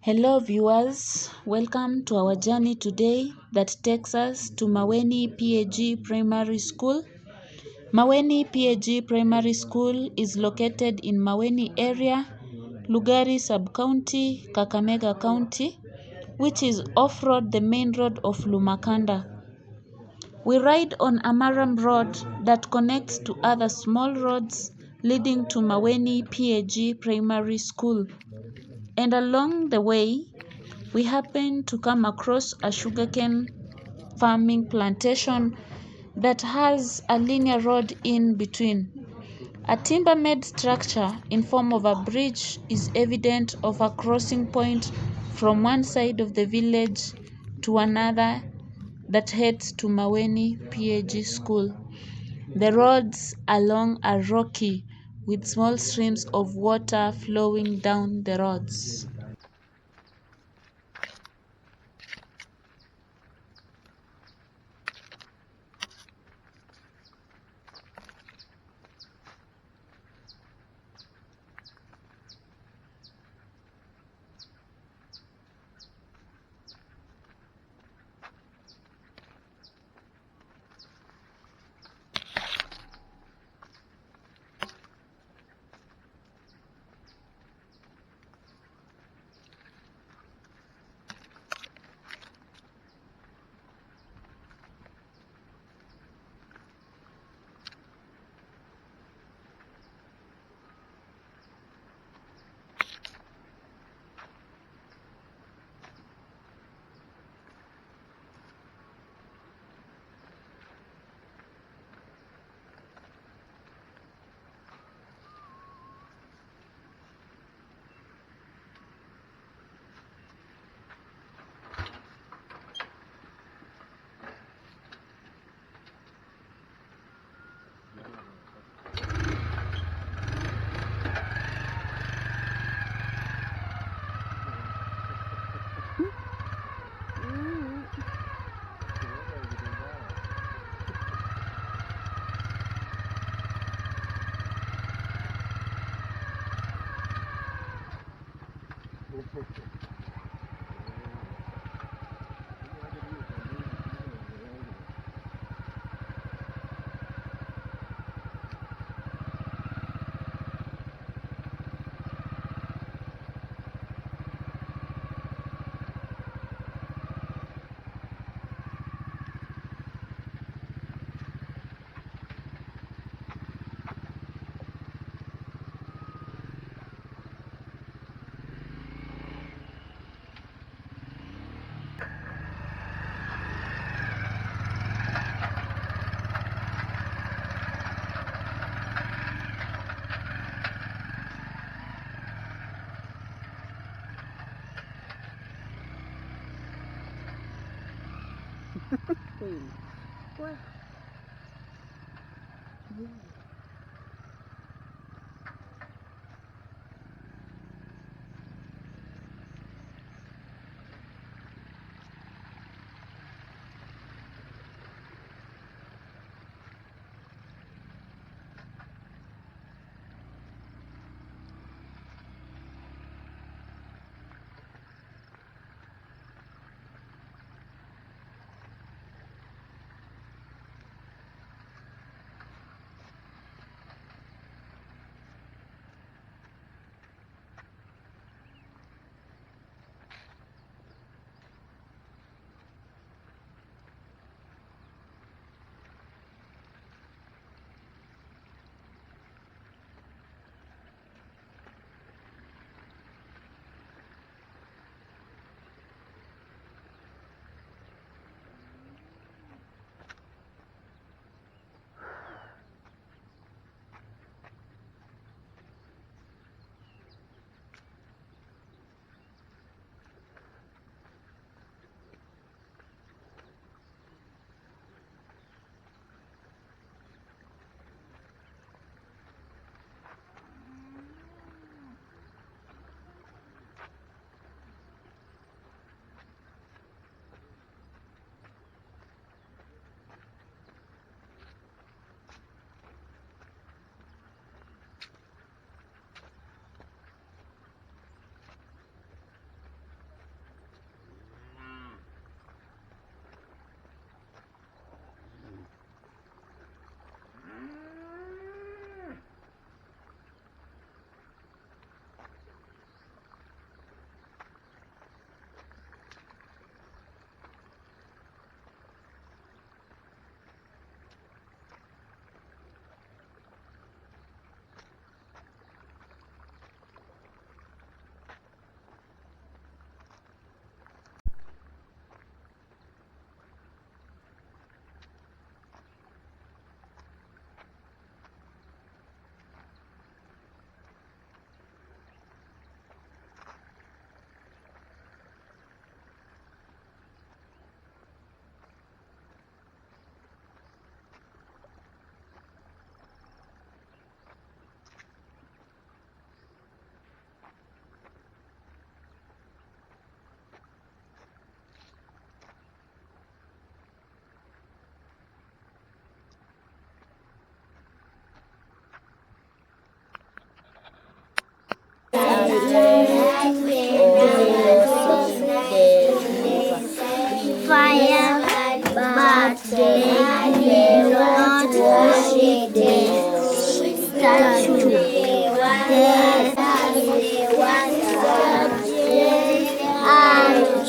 Hello viewers, welcome to our journey today that takes us to Maweni Primary School. Maweni Primary School is located in Maweni area, Lugari sub-county, Kakamega County, which is off-road the main road of Lumakanda. We ride on Amaram Road that connects to other small roads leading to Maweni Primary School. And along the way, we happen to come across a sugarcane farming plantation that has a linear road in between. A timber-made structure in form of a bridge is evident of a crossing point from one side of the village to another that heads to Maweni School. The roads along are rocky with small streams of water flowing down the roads. What?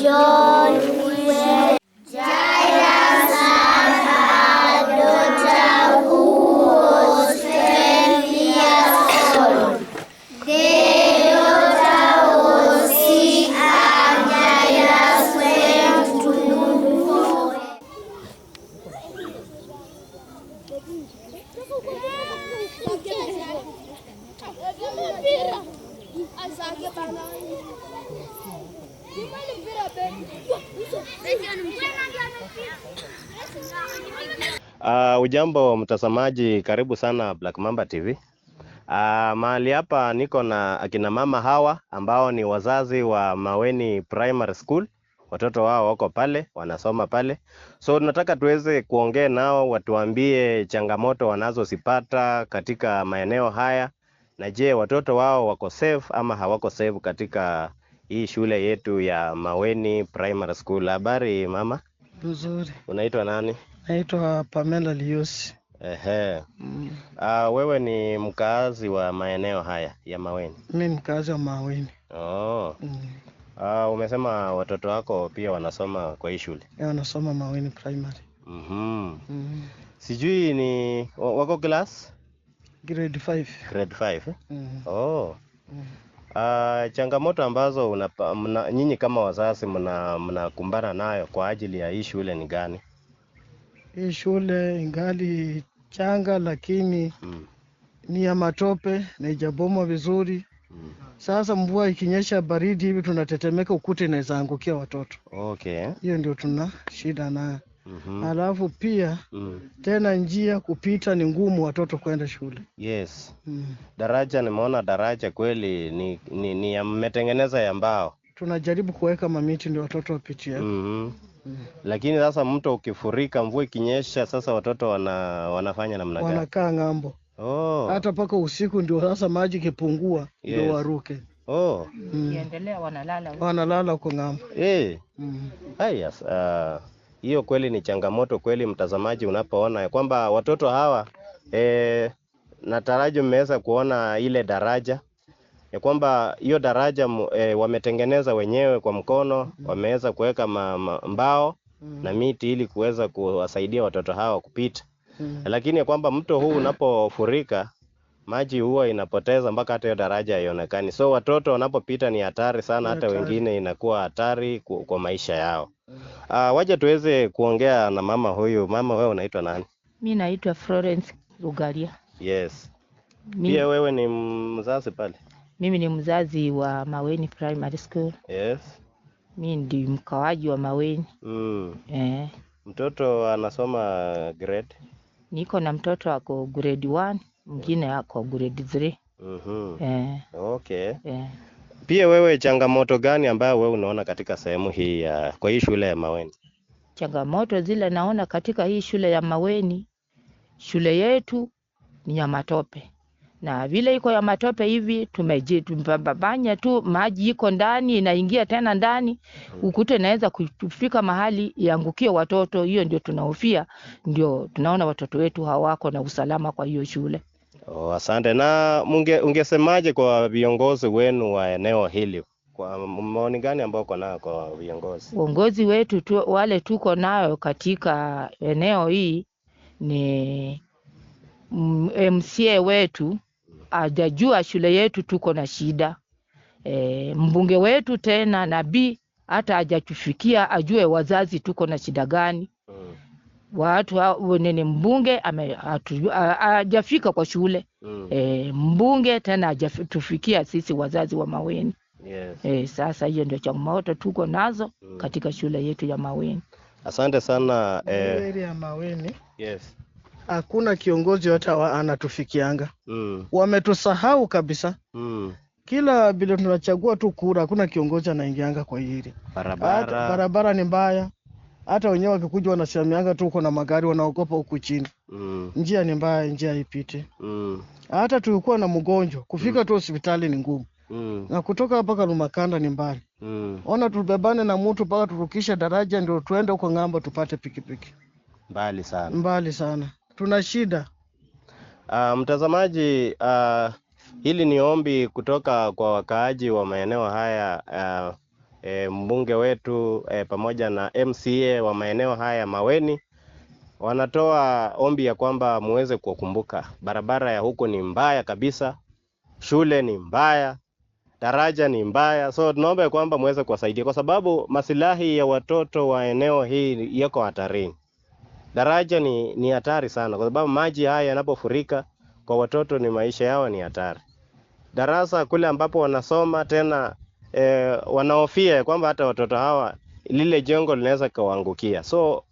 John Wayne. Jairus had a daughter who was 12 years old. The daughter was sick and Jairus went to look for her. Ujambo mtazamaji, karibu sana Black Mamba TV. Mahali hapa niko na akina mama hawa ambao ni wazazi wa Maweni Primary School. Watoto wao wako pale, wanasoma pale. So nataka tuweze kuongea nao, watuambie changamoto wanazozipata katika maeneo haya. Na je, watoto wao wako safe ama hawako safe katika hii shule yetu ya Maweni Primary School. Habari mama? Nzuri. Unaitwa nani? Naitwa Pamela Liosi. Wewe ni mkaazi wa maeneo haya ya Maweni? Mimi ni mkaazi wa Maweni. Umesema watoto wako pia wanasoma kwa hii shule? Wanasoma Maweni Primary. Sijui ni wako class? Grade 5. Grade 5? Changamoto ambazo nyinyi kama wazazi mnakumbana nayo kwa ajili ya hii shule ni gani? Hii shule ingali changa lakini ni ya matope na ijabomwa vizuri. Sasa mvua ikinyesha baridi hivi tunatetemeka, ukute inaweza angukia watoto. Okay. Hiyo ndio tuna shida nayo. Alafu pia tena njia kupita ni ngumu watoto kwenda shule. Yes. Daraja, nimeona daraja kweli ni mmetengeneza ya mbao. Tunajaribu kuweka mamiti ndio watoto wapitie. Lakini sasa mto ukifurika, mvua ikinyesha, sasa watoto wanafanya namna gani? Wanakaa ng'ambo. Hata paka usiku ndio sasa maji kipungua ndio waruke. Kiendelea wanalala. Wanalala huko ng'ambo. Yes. Hiyo kweli ni changamoto kweli mtazamaji, unapoona kwamba watoto hawa nataraji mmeweza kuona ile daraja ya kwamba hiyo daraja wametengeneza wenyewe kwa mkono, wameweza kuweka mbao na miti ili kuweza kuwasaidia watoto hawa kupita. Lakini ya kwamba mto huu unapofurika, maji huwa inapoteza mpaka hata hiyo daraja haionekani. So watoto wanapopita ni hatari sana, hata wengine inakuwa hatari kwa maisha yao. Waje tuweze kuongea na mama huyu. Mama, wewe unaitwa nani? Mimi naitwa Florence Lugari. Yes. Pia wewe ni mzazi pale? Mimi ni mzazi wa Maweni Primary School. Yes. Mimi ndi mkawaji wa Maweni. Mtoto anasoma grade? Niko na mtoto ako grade 1, mwingine ako grade 3. Okay. Pia wewe, changamoto gani ambayo wewe unaona katika sehemu hii kwa hii shule ya Maweni? Changamoto zile naona katika hii shule ya Maweni, shule yetu ni ya matope. Na vile iko ya matope hivi tumepambanya tu, maji iko ndani, inaingia tena ndani, ukute naweza kufika mahali iangukie watoto. Hiyo ndio tunahofia, ndio tunaona watoto wetu hawako na usalama kwa hiyo shule. Asante. Na ungesemaje kwa viongozi wenu wa eneo hili? Kwa maoni gani ambao uko nayo kwa viongozi? Uongozi wetu wale tuko nayo katika eneo hii ni MCA wetu hajajua shule yetu tuko na shida. Mbunge wetu tena nabii hata hajatufikia ajue wazazi tuko na shida gani. Watu nene mbunge hajafika kwa shule. Mbunge tena hajatufikia sisi wazazi wa Maweni. Sasa hiyo ndio changamoto tuko nazo katika shule yetu ya Maweni. Asante sana. Area ya Maweni. Yes. Hakuna kiongozi hata anatufikianga. Wametusahau kabisa. Kila bila tunachagua tu kura, hakuna kiongozi anaingianga kwa hili. Barabara ni mbaya. Hata wenyewe wakikuja wanasemianga tu uko na magari, wanaogopa huku chini. Njia ni mbaya, njia ipite. Hata tulikuwa na mgonjwa, kufika tu hospitali ni ngumu. Na kutoka hapa Kalumakanda ni mbali. Ona tubebane na mtu mpaka turukisha daraja ndio tuende huko ng'ambo tupate pikipiki. Mbali sana. Mbali sana. Tuna shida. Mtazamaji, hili ni ombi kutoka kwa wakaaji wa maeneo haya mbunge wetu pamoja na MCA wa maeneo haya Maweni wanatoa ombi ya kwamba muweze kukumbuka barabara ya huko ni mbaya kabisa, shule ni mbaya, daraja ni mbaya. So tunaomba kwamba muweze kuwasaidia kwa sababu masilahi ya watoto wa eneo hii yako hatarini. Daraja ni hatari sana kwa sababu maji haya yanapofurika kwa watoto ni maisha yao ni hatari. Darasa kule ambapo wanasoma tena wanaofia kwamba hata watoto hawa lile jengo linaweza kawaangukia. So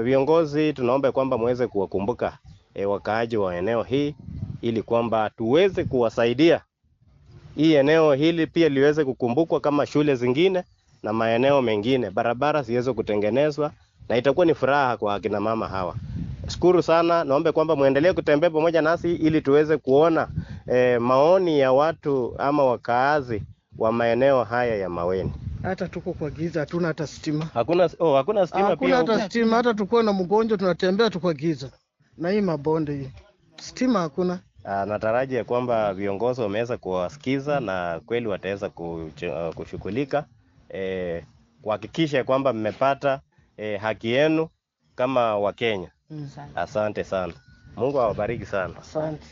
viongozi tunaomba kwamba muweze kuwakumbuka wakaaji wa eneo hii ili kwamba tuweze kuwasaidia hii eneo hili pia liweze kukumbukwa kama shule zingine na maeneo mengine, barabara ziweze kutengenezwa na itakuwa ni furaha kwa akina mama hawa. Shukuru sana, naomba kwamba muendelee kutembea pamoja nasi ili tuweze kuona maoni ya watu ama wakaazi wa maeneo haya ya Maweni. Hata tuko kwa giza, hatuna hata stima. Hakuna stima hakuna pia. Hakuna hata stima, hata tuko na mgonjwa tunatembea tu kwa giza. Na hii mabonde hii. Stima hakuna. Natarajia kwamba viongozi wameweza kuwasikiza na kweli wataweza kushughulika kuhakikisha kwamba mmepata haki yenu kama Wakenya. Asante sana. Mungu awabariki sana. Asante.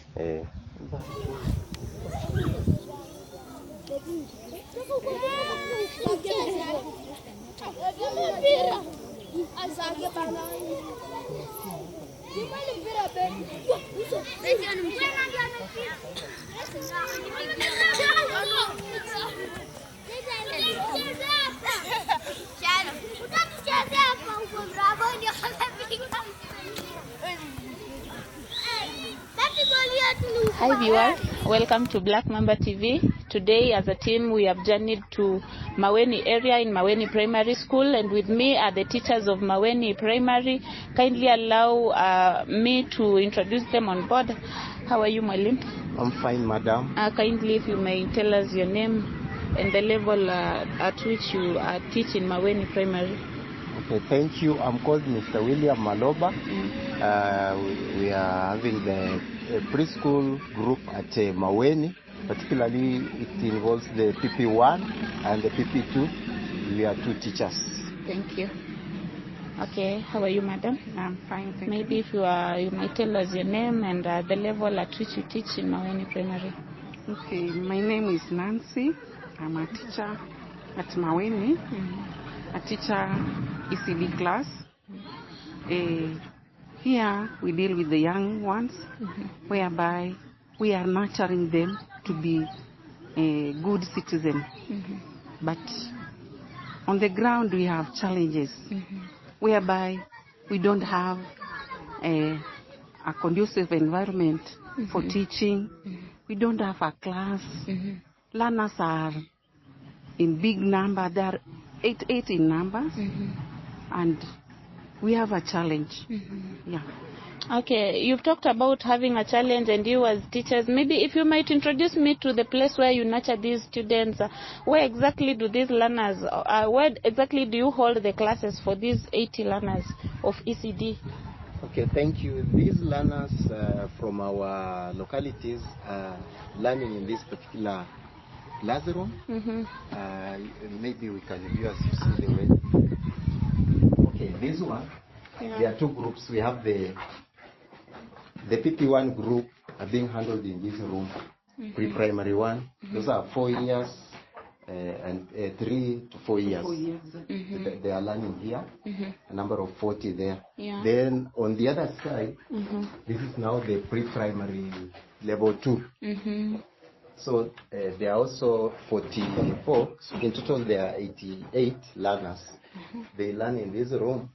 Hi viewers, welcome to Black Mamba TV. Today as a team we have journeyed to Maweni area in Maweni Primary School, and with me are the teachers of Maweni Primary. Kindly allow me to introduce them on board. How are you, Malim? I'm fine, madam. Kindly if you may tell us your name and the level at which you teach in Maweni Primary. Okay, thank you. I'm called Mr. William Maloba. We are having the preschool group at Maweni. Particularly, it involves the PP1 and the PP2. We are 2 teachers. Thank you. Okay, how are you, madam? I'm fine, thank Maybe you. if you might tell us your name and the level at which you teach in Maweni Primary. Okay, my name is Nancy. I'm a teacher at Maweni. I teach ECD class. Here we deal with the young ones, whereby we are nurturing them to be a good citizen. But on the ground we have challenges, whereby we don't have a conducive environment for teaching. We don't have a class. Learners are in big number. They are 8 in numbers, and we have a challenge. Yeah. Okay, you've talked about having a challenge, and you as teachers, maybe if you might introduce me to the place where you nurture these students, where exactly do these learners, where exactly do you hold the classes for these 80 learners of ECD? Okay, thank you. These learners from our localities are learning in this particular classroom. Maybe we can view as you see the way. Okay, this one, there are 2 groups. We have the PP1 group are being handled in this room, pre-primary 1. Those are 4 years and 3 to 4 years. 4 years. They are learning here, a number of 40 there. Yeah. Then on the other side, this is now the pre-primary level 2. So there are also 44. In total, there are 88 learners. They learn in this room.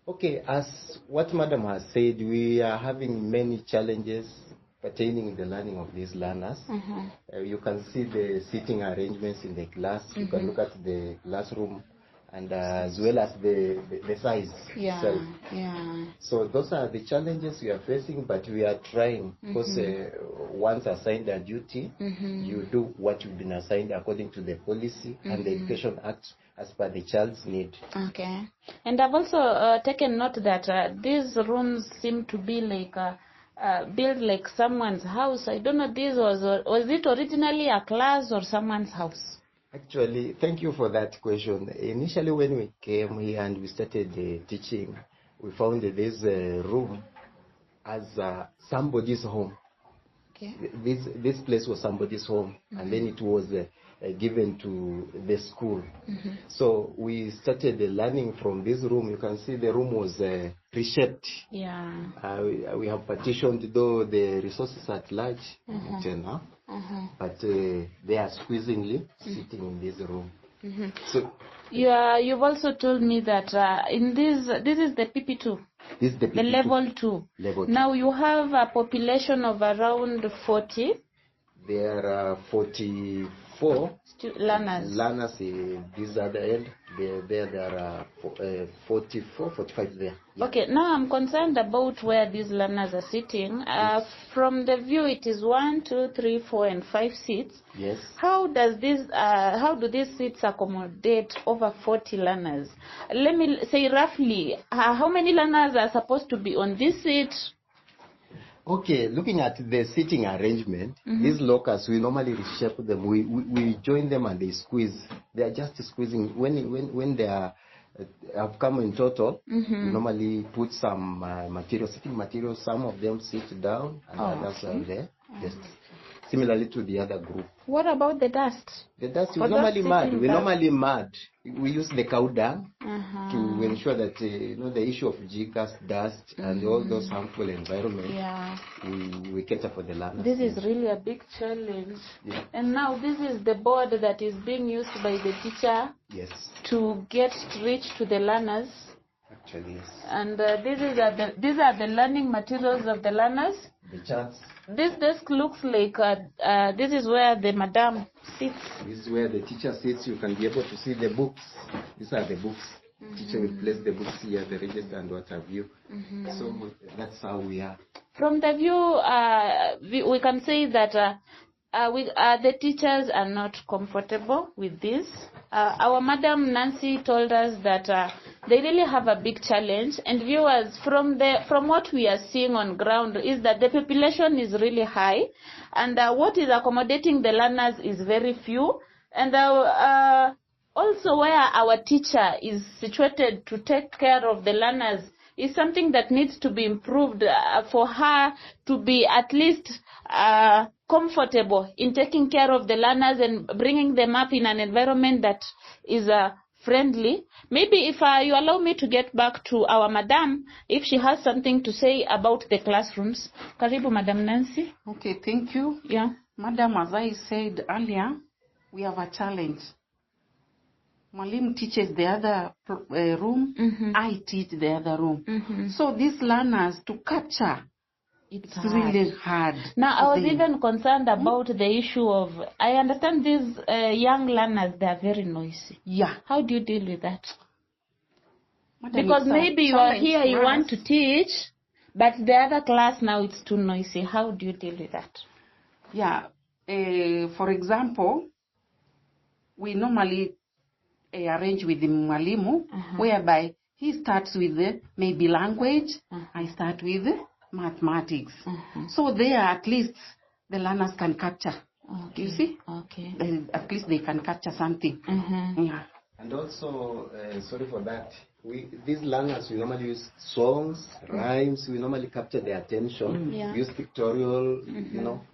Okay, as what Madam has said, we are having many challenges pertaining the learning of these learners. You can see the seating arrangements in the class. You can look at the classroom, and as well as the size itself. So those are the challenges we are facing, but we are trying, because once assigned a duty, you do what you've been assigned according to the policy and the Education Act as per the child's need. Okay. And I've also taken note that these rooms seem to be like built like someone's house. I don't know, was it originally a class or someone's house? Actually, thank you for that question. Initially, when we came here and we started teaching, we found this room as somebody's home. Okay. This place was somebody's home, and then it was given to the school. So we started learning from this room. You can see the room was reshaped. Yeah. We have partitioned, though the resources at large, not enough, but they are squeezingly sitting in this room. So you've also told me that in this is the PP2. This is the level 2. Level 2. Now you have a population of around 40. There are 44 learners. This other end. There are 44, 45 there. Yeah. Okay, now I'm concerned about where these learners are sitting. From the view, it is 1, 2, 3, 4, and 5 seats. Yes. How do these seats accommodate over 40 learners? Let me say roughly, how many learners are supposed to be on this seat? Okay, looking at the seating arrangement, these lockers, we normally reshape them. We join them and they squeeze. They are just squeezing. When they are have come in total, we normally put some sitting material. Some of them sit down and others are there. Just similarly to the other group. What about the dust? The dust we normally mud. We use the cow dung to ensure that the issue of gas, dust, and all those harmful environments. Yeah. We cater for the learners. This is really a big challenge. Yeah. And now this is the board that is being used by the teacher. Yes. To reach to the learners. Actually, yes. And these are the learning materials of the learners. The charts. This desk looks like this is where the madam sits. This is where the teacher sits. You can be able to see the books. These are the books. Teacher will place the books here, the register and what have you. So that's how we are. From the view, we can say that the teachers are not comfortable with this. Our Madam Nancy told us that they really have a big challenge. And viewers, from what we are seeing on ground is that the population is really high, and what is accommodating the learners is very few. And also where our teacher is situated to take care of the learners is something that needs to be improved for her to be at least comfortable in taking care of the learners and bringing them up in an environment that is friendly. Maybe if you allow me to get back to our madam, if she has something to say about the classrooms. Karibu, Madam Nancy. Okay, thank you. Yeah. Madam, as I said earlier, we have a challenge. Mwalimu teaches the other room, I teach the other room. So these learners to capture, it's really hard. Now, I was even concerned about the issue of, I understand these young learners, they are very noisy. Yeah. How do you deal with that? Madam, because maybe you are here, you want to teach, but the other class now it's too noisy. How do you deal with that? Yeah. For example, we normally arrange with the mwalimu, whereby he starts with maybe language, I start with mathematics. So there at least the learners can capture. Okay. You see? Okay. At least they can capture something. Yeah. And also, sorry for that, these learners, we normally use songs, rhymes, we normally capture their attention, use pictorial,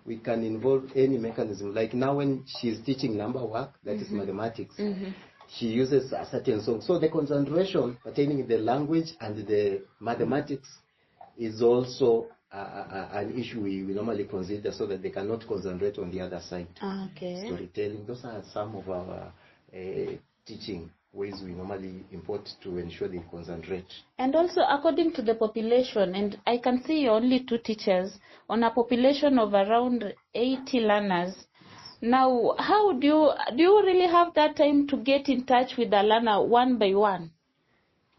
we can involve any mechanism. Like now when she's teaching number work, that is mathematics, she uses a certain song. So the concentration pertaining the language and the mathematics is also an issue we normally consider, so that they cannot concentrate on the other side. Okay. Storytelling, those are some of our teaching ways we normally import to ensure they concentrate. And also according to the population, and I can see only 2 teachers on a population of around 80 learners. Now, how do you really have that time to get in touch with the learner one by one?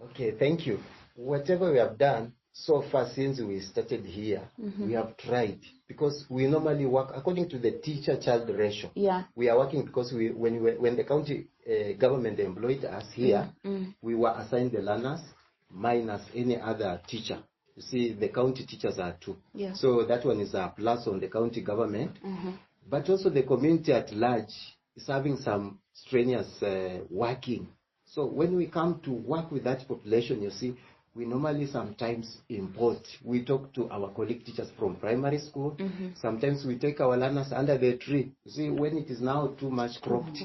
Okay, thank you. Whatever we have done so far since we started here, we have tried, because we normally work according to the teacher-child ratio. Yeah. We are working because when the county government employed us here, we were assigned the learners minus any other teacher. You see, the county teachers are 2. Yeah. So that one is a plus on the county government. But also the community at large is having some strenuous working. So when we come to work with that population, you see, we normally sometimes import. We talk to our colleague teachers from primary school. Sometimes we take our learners under the tree. You see, when it is now too much cropped,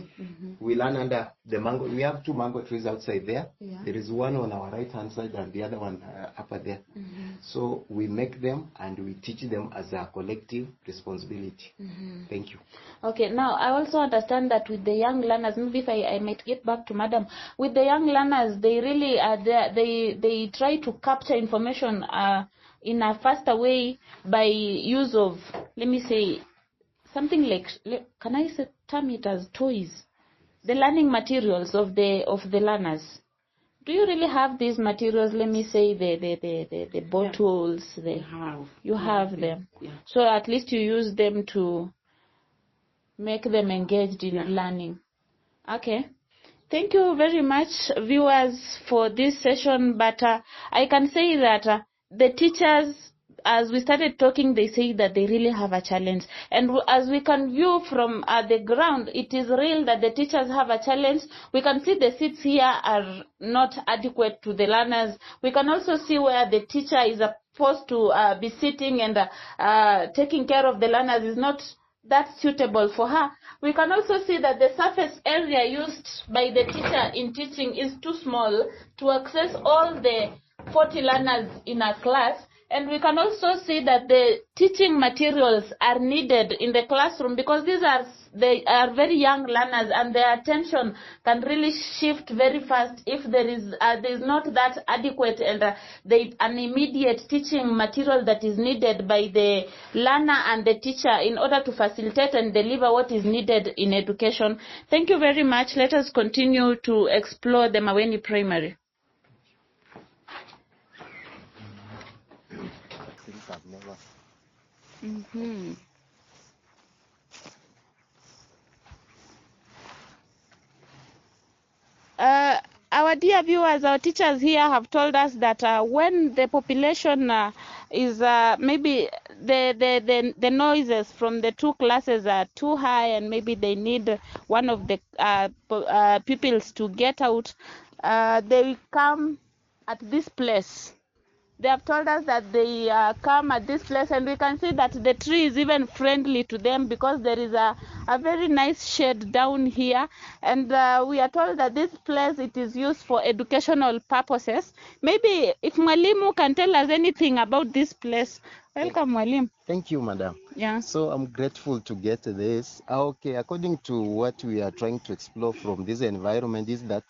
we learn under the mango. We have 2 mango trees outside there. There is one on our right-hand side and the other one upper there. So we make them and we teach them as a collective responsibility. Thank you. Okay, now I also understand that with the young learners, maybe if I might get back to Madam, with the young learners, they really they try to capture information in a faster way by use of, let me say, something like, can I say, term it as toys, the learning materials of the learners. Do you really have these materials? Let me say the bottles. You have them. So at least you use them to make them engaged in learning. Okay. Thank you very much, viewers, for this session. But I can say that the teachers, as we started talking, they say that they really have a challenge. And as we can view from the ground, it is real that the teachers have a challenge. We can see the seats here are not adequate to the learners. We can also see where the teacher is supposed to be sitting and taking care of the learners is not that suitable for her. We can also see that the surface area used by the teacher in teaching is too small to access all the 40 learners in a class. And we can also see that the teaching materials are needed in the classroom because they are very young learners and their attention can really shift very fast if there is not that adequate and an immediate teaching material that is needed by the learner and the teacher in order to facilitate and deliver what is needed in education. Thank you very much. Let us continue to explore the Maweni Primary. Our dear viewers, our teachers here have told us that when the population is maybe the noises from the 2 classes are too high and maybe they need one of the pupils to get out, they will come at this place. They have told us that they come at this place, and we can see that the tree is even friendly to them because there is a very nice shade down here. And we are told that this place, it is used for educational purposes. Maybe if Mwalimu can tell us anything about this place. Welcome, Mwalimu. Thank you, Madam. Yeah. So I'm grateful to get this. Okay, according to what we are trying to explore from this environment is that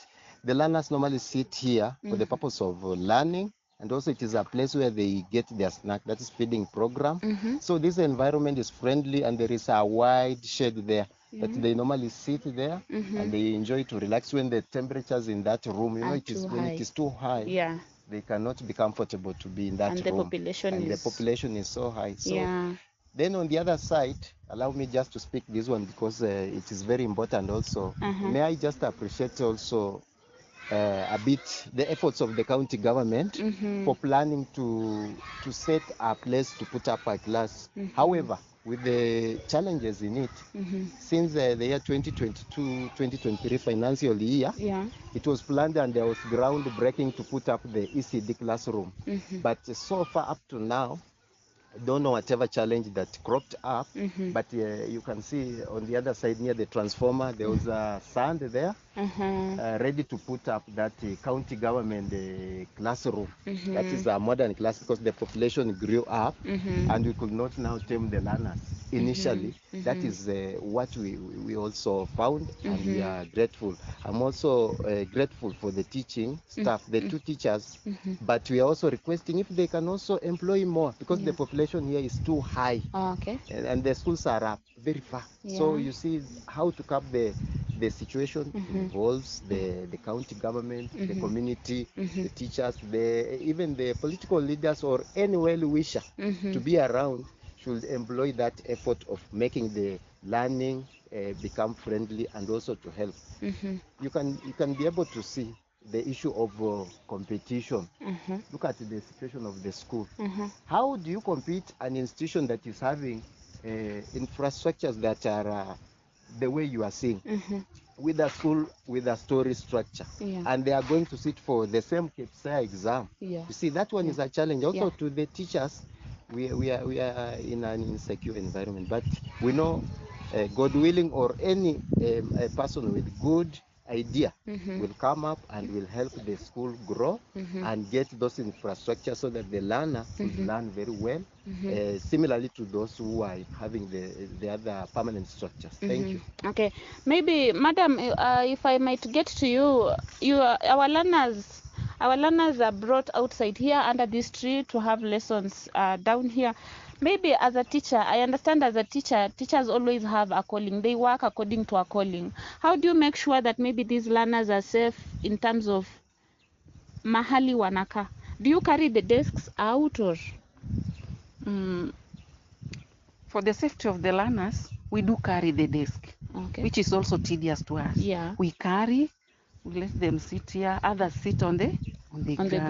the learners normally sit here for the purpose of learning. And also it is a place where they get their snack, that is feeding program. So this environment is friendly and there is a wide shade there that they normally sit there and they enjoy to relax when the temperatures in that room, you know, when it is too high, they cannot be comfortable to be in that room. The population is so high. So then on the other side, allow me just to speak this one because it is very important also. May I just appreciate also a bit the efforts of the county government for planning to set a place to put up a class. However, with the challenges in it, since the year 2022-2023 financial year, it was planned and there was groundbreaking to put up the ECD classroom. But so far up to now, I don't know whatever challenge that cropped up, but you can see on the other side near the transformer, there was a sand there, ready to put up that county government classroom. That is a modern class because the population grew up and we could not now tame the learners initially. That is what we also found and we are grateful. I'm also grateful for the teaching staff, the 2 teachers, but we are also requesting if they can also employ more because the population here is too high. And the schools are very far. So you see how to curb the situation involves the county government, the community, the teachers, even the political leaders or any well-wisher to be around should employ that effort of making the learning become friendly and also to help. You can be able to see the issue of competition. Look at the situation of the school. How do you compete an institution that is having infrastructures that are the way you are seeing, with a school with a story structure, Yeah. and they are going to sit for the same KPSI exam. Yeah. You see, that one is a challenge. Also Yeah. to the teachers, we are in an insecure environment, but we know, God willing, or any a person with good idea will come up and will help the school grow and get those infrastructure so that the learner will learn very well, similarly to those who are having the other permanent structures. Thank you. Okay, maybe, madam, if I might get to you, our learners are brought outside here under this tree to have lessons down here. Maybe as a teacher, I understand as a teacher, teachers always have a calling. They work according to a calling. How do you make sure that maybe these learners are safe in terms of mahali wanaka? Do you carry the desks out or? For the safety of the learners, we do carry the desk, which is also tedious to us. Yeah. We carry, we let them sit here, others sit on the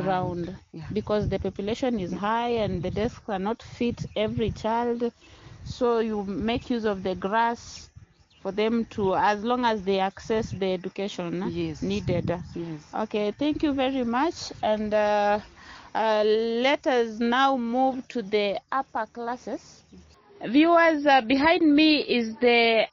ground. Yeah. Because the population is high and the desks are not fit every child, so you make use of the grass for them to, as long as they access the education needed. Yes. Okay, thank you very much, and let us now move to the upper classes. Viewers, behind me is the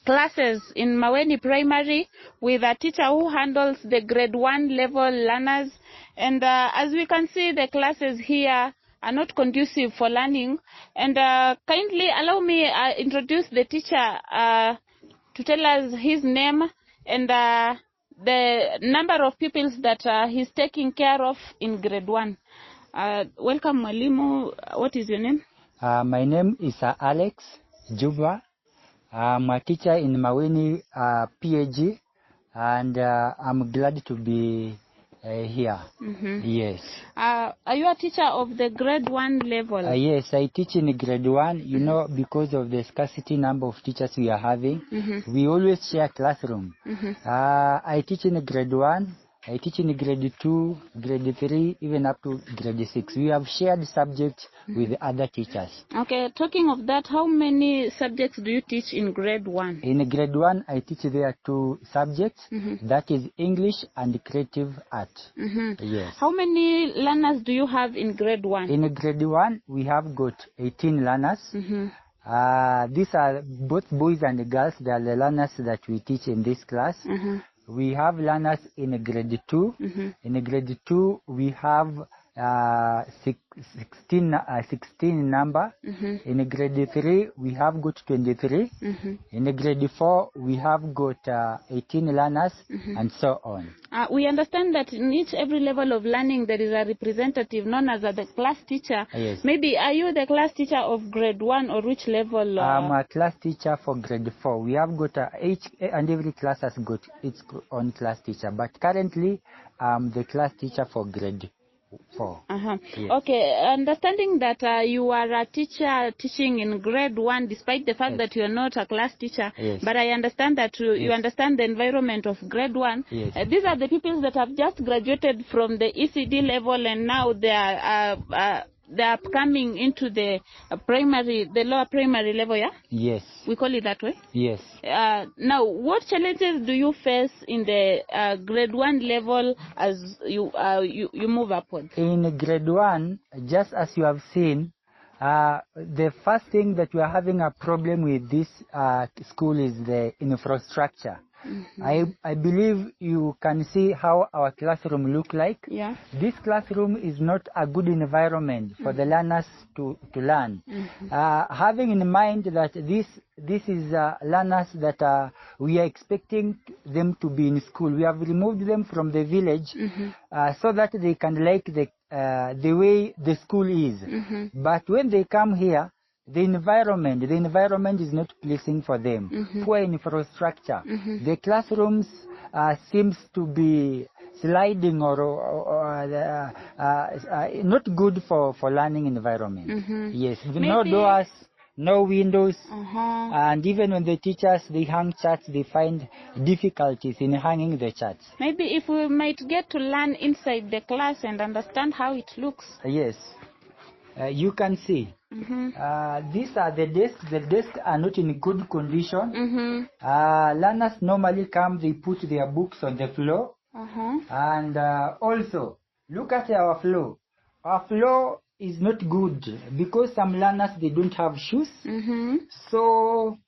classes in Maweni Primary with a teacher who handles the grade 1 level learners. And as we can see, the classes here are not conducive for learning. And kindly allow me introduce the teacher to tell us his name and the number of pupils that he's taking care of in grade 1. Welcome, Mwalimu. What is your name? My name is Alex Juba. I'm a teacher in Maweni PAG, and I'm glad to be here. Yes. Are you a teacher of the grade 1 level? Yes, I teach in grade 1. You know, because of the scarcity number of teachers we are having, we always share classroom. I teach in grade 1. I teach in grade 2, grade 3, even up to grade 6. We have shared subjects with other teachers. Okay, talking of that, how many subjects do you teach in grade 1? In grade 1, I teach there 2 subjects. That is English and creative art. Yes. How many learners do you have in grade 1? In grade 1, we have got 18 learners. These are both boys and girls. They are the learners that we teach in this class. We have learners in grade 2. In grade 2, we have 16 number. In grade 3, we have got 23. In grade 4, we have got 18 learners, and so on. We understand that in every level of learning, there is a representative known as the class teacher. Yes. Maybe, are you the class teacher of grade 1 or which level? I'm a class teacher for grade 4. We have got each and every class has got its own class teacher. But currently, I'm the class teacher for grade 4. Yes. Okay, understanding that you are a teacher teaching in grade 1, despite the fact that you are not a class teacher, but I understand that you understand the environment of grade 1. These are the people that have just graduated from the ECD level, and now they are coming into the lower primary level, yeah? Yes. We call it that way? Yes. Now, what challenges do you face in the grade 1 level as you move upwards? In grade 1, just as you have seen, the first thing that we are having a problem with this school is the infrastructure. I believe you can see how our classroom look like. Yeah. This classroom is not a good environment for the learners to learn. Having in mind that this is learners that we are expecting them to be in school, we have removed them from the village so that they can like the way the school is. But when they come here, the environment is not pleasing for them. Poor infrastructure. The classrooms seems to be sliding or not good for learning environment. Yes, no doors, no windows, and even when the teachers they hang charts, they find difficulties in hanging the charts. Maybe if we might get to learn inside the class and understand how it looks. Yes, you can see. These are the desks. The desks are not in good condition. Learners normally come, they put their books on the floor. And also, look at our floor. Our floor is not good because some learners, they don't have shoes. So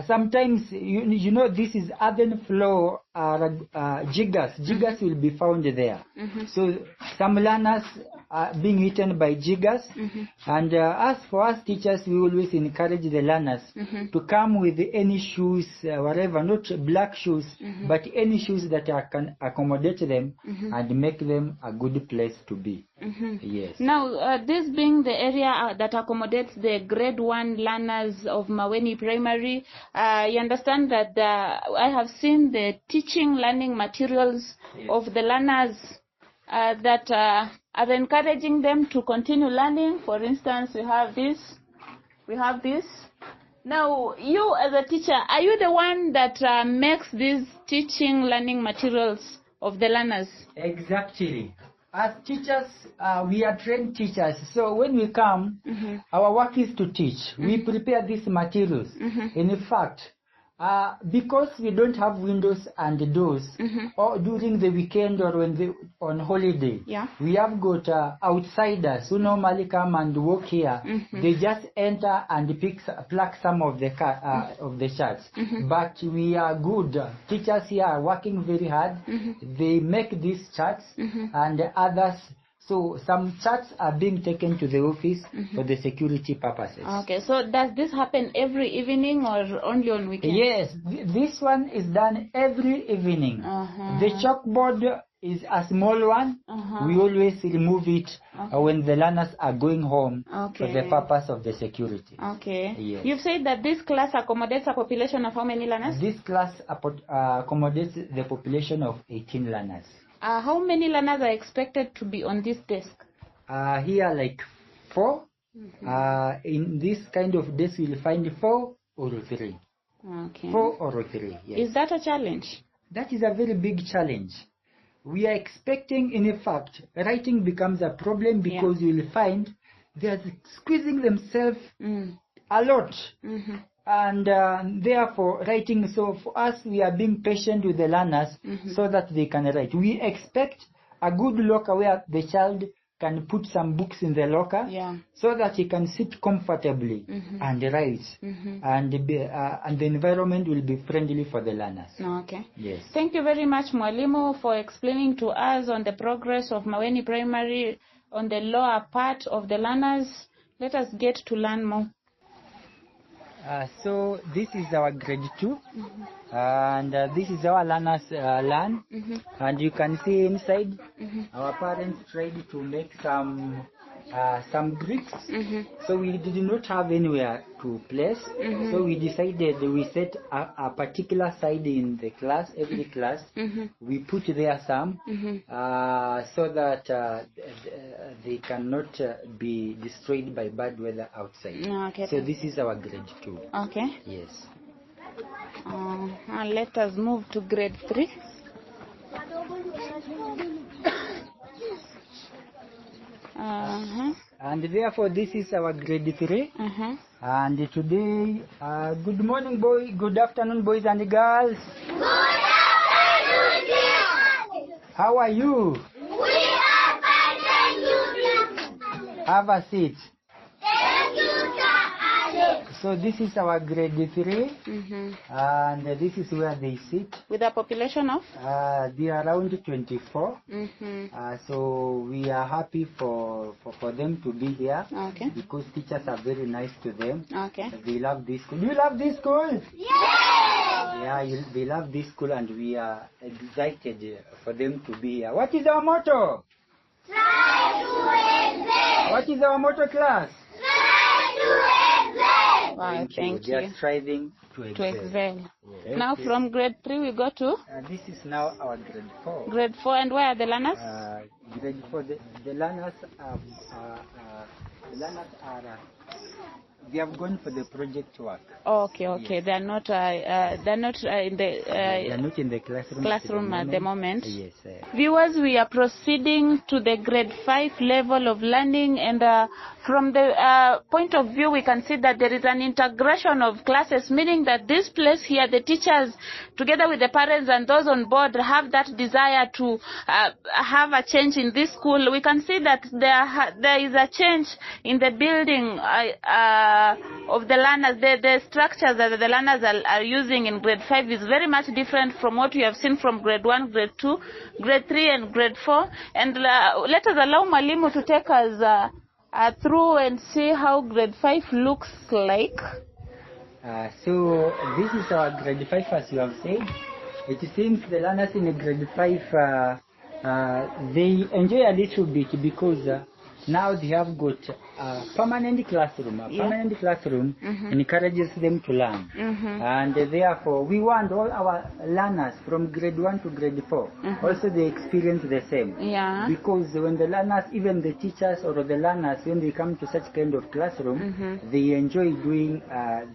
sometimes, you know, this is earthen floor, jiggers. Jiggers will be found there. So some learners are being eaten by jiggers. And as for us teachers, we always encourage the learners to come with any shoes, whatever, not black shoes, but any shoes that can accommodate them and make them a good place to be. Yes. Now, this being the area that accommodates the grade 1 learners of Maweni Primary, you understand that I have seen the teaching learning materials of the learners that are encouraging them to continue learning. For instance, we have this. Now, you as a teacher, are you the one that makes these teaching learning materials of the learners? Exactly. As teachers, we are trained teachers. So when we come, our work is to teach. We prepare these materials. In fact, because we don't have windows and doors, or during the weekend or when on holiday, we have got outsiders who normally come and work here. They just enter and pluck some of the charts. But we are good. Teachers here are working very hard. They make these charts and others. So some charts are being taken to the office for the security purposes. Okay, so does this happen every evening or only on weekends? Yes, this one is done every evening. The chalkboard is a small one. We always remove it when the learners are going home for the purpose of the security. Okay. Yes. You've said that this class accommodates a population of how many learners? This class accommodates the population of 18 learners. How many learners are expected to be on this desk? Here, like 4. In this kind of desk, you'll find 4 or 3. Okay. 4 or 3, yes. Is that a challenge? That is a very big challenge. We are expecting, in fact, writing becomes a problem because you'll find they are squeezing themselves a lot. And therefore, writing, so for us, we are being patient with the learners so that they can write. We expect a good locker where the child can put some books in the locker so that he can sit comfortably and write. And the environment will be friendly for the learners. Okay. Yes. Thank you very much, Mwalimu, for explaining to us on the progress of Maweni Primary on the lower part of the learners. Let us get to learn more. So this is our grade 2, and this is our learners learn, and you can see inside our parents tried to make some bricks, so we did not have anywhere to place, so we decided we set a particular side in the class, every class, we put there some, so that they cannot be destroyed by bad weather outside. Okay. So this is our grade 2. Okay. Yes. Let us move to grade 3. And therefore this is our grade 3. And today, good morning, good afternoon, boys and girls. Good afternoon, dear. How are you? We are fine, thank you. Have a seat. Thank you, Sir Alex. So this is our grade 3, and this is where they sit. With a population of? They are around 24. So we are happy for them to be here because teachers are very nice to them. They love this school. Do you love this school? Yes! Yeah, they love this school, and we are excited for them to be here. What is our motto? Try to excel. What is our motto, class? Try to excel. Wow, thank you. They are striving to excel. Yes. Now from grade 3 we go to? This is now our grade 4. Grade 4, and where are the learners? Grade 4, the learners are They have gone for the project work. Okay. Yes. They're not in the they're not in the classroom at the moment. Yes. Viewers, we are proceeding to the grade 5 level of learning, and from the point of view, we can see that there is an integration of classes, meaning that this place here, the teachers, together with the parents and those on board, have that desire to have a change in this school. We can see that there is a change in the building of the learners. The structures that the learners are using in grade 5 is very much different from what we have seen from grade 1, grade 2, grade 3 and grade 4. And let us allow Mwalimu to take us through and see how grade 5 looks like. So this is our grade 5, as you have said. It seems the learners in grade 5, they enjoy a little bit because now they have got a permanent classroom. A permanent classroom encourages them to learn. And therefore, we want all our learners from grade 1 to grade 4, also they experience the same. Because when the learners, even the teachers or the learners, when they come to such kind of classroom, they enjoy doing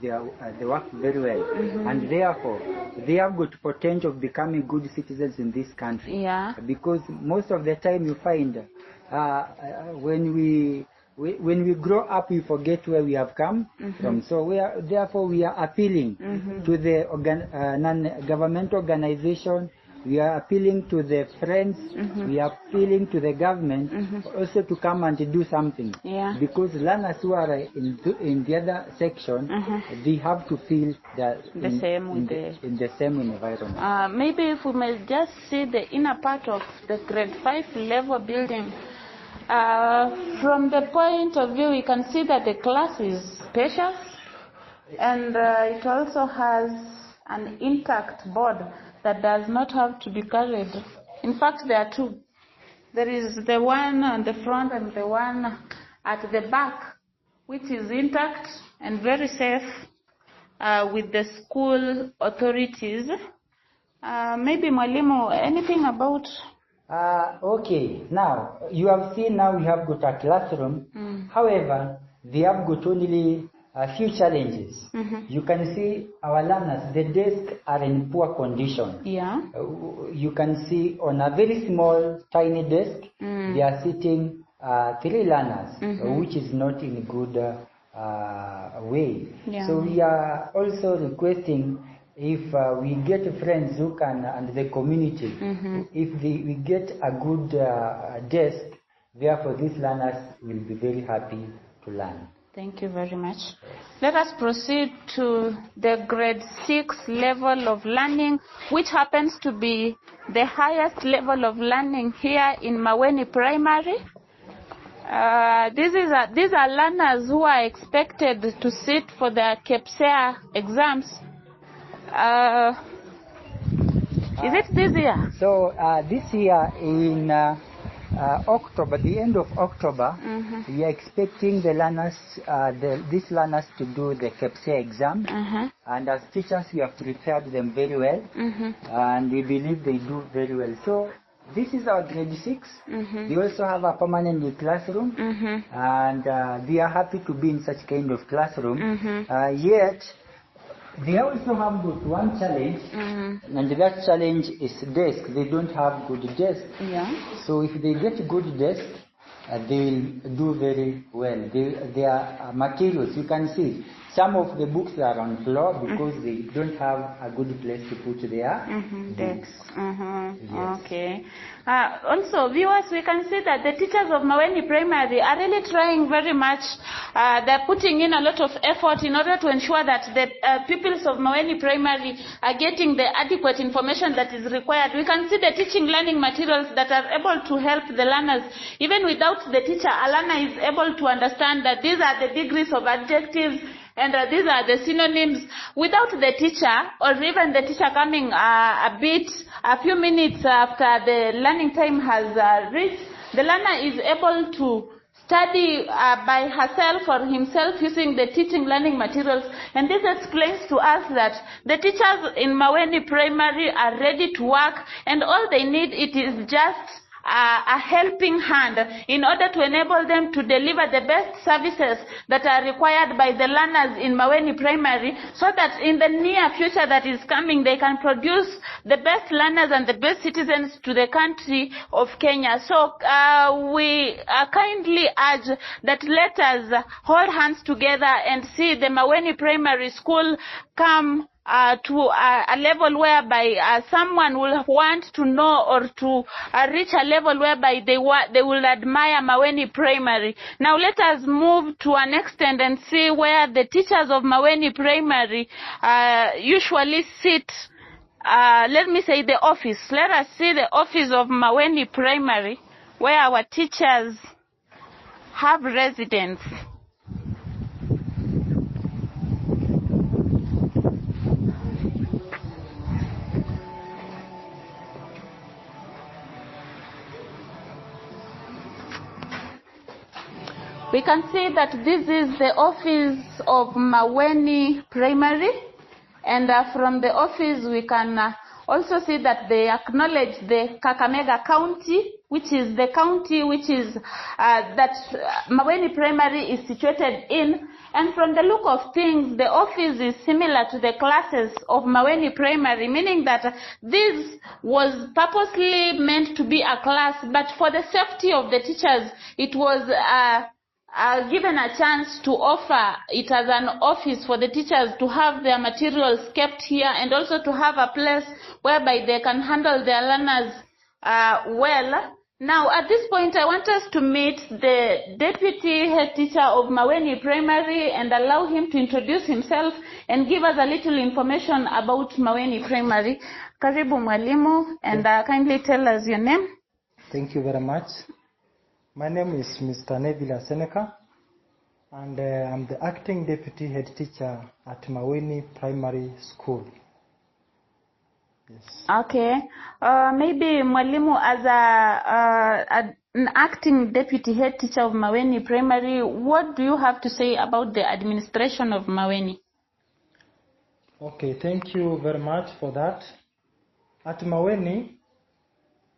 the work very well. And therefore, they have got potential of becoming good citizens in this country. Because most of the time you find when we grow up, we forget where we have come from. So therefore we are appealing to the non-government organization. We are appealing to the friends. We are appealing to the government also to come and do something. Because learners who are in the other section, they have to feel the same environment. Maybe if we may just see the inner part of the grade 5 level building. From the point of view, we can see that the class is spacious, and it also has an intact board that does not have to be carried. In fact, there are two. There is the one on the front and the one at the back, which is intact and very safe with the school authorities. Maybe Mwalimu, anything about... Okay, now you have seen now we have got a classroom. However, they have got only a few challenges. You can see our learners, the desks are in poor condition. You can see on a very small, tiny desk, they are sitting 3 learners, which is not in good way. So we are also requesting, if we get friends who can, and the community, if we get a good desk, therefore these learners will be very happy to learn. Thank you very much. Let us proceed to the grade 6 level of learning, which happens to be the highest level of learning here in Maweni Primary. These are learners who are expected to sit for their KPSEA exams. Is it this year? So this year in October, the end of October, we are expecting the learners, these learners to do the KPSEA exam. And as teachers, we have prepared them very well, and we believe they do very well. So this is our grade 6. They also have a permanent classroom, and they are happy to be in such kind of classroom. Yet, they also have got one challenge, and that challenge is desk. They don't have good desk. So if they get good desk, they will do very well. Their materials, you can see, some of the books are on floor because they don't have a good place to put their books. Okay. Also, viewers, we can see that the teachers of Maweni Primary are really trying very much. They're putting in a lot of effort in order to ensure that the pupils of Maweni Primary are getting the adequate information that is required. We can see the teaching learning materials that are able to help the learners. Even without the teacher, a learner is able to understand that these are the degrees of adjectives, and these are the synonyms. Without the teacher, or even the teacher coming a few minutes after the learning time has reached, the learner is able to study by herself or himself using the teaching learning materials. And this explains to us that the teachers in Maweni Primary are ready to work, and all they need it is just a helping hand in order to enable them to deliver the best services that are required by the learners in Maweni Primary, so that in the near future that is coming, they can produce the best learners and the best citizens to the country of Kenya. So we kindly urge that let us hold hands together and see the Maweni Primary School come to a level whereby someone will want to know or to reach a level whereby they will admire Maweni Primary. Now let us move to an extent and see where the teachers of Maweni Primary usually sit. Let me say the office. Let us see the office of Maweni Primary, where our teachers have residence. We can see that this is the office of Maweni Primary, and from the office we can also see that they acknowledge the Kakamega County, which is the county which is that Maweni Primary is situated in. And from the look of things, the office is similar to the classes of Maweni Primary, meaning that this was purposely meant to be a class, but for the safety of the teachers, it was given a chance to offer it as an office for the teachers to have their materials kept here, and also to have a place whereby they can handle their learners well. Now, at this point, I want us to meet the deputy head teacher of Maweni Primary and allow him to introduce himself and give us a little information about Maweni Primary. Karibu mwalimu, and kindly tell us your name. Thank you very much. My name is Mr. Neville Seneca, and I'm the acting deputy head teacher at Maweni Primary School. Yes. Okay. Maybe mwalimu, as an acting deputy head teacher of Maweni Primary, what do you have to say about the administration of Maweni? Okay, thank you very much for that. At Maweni,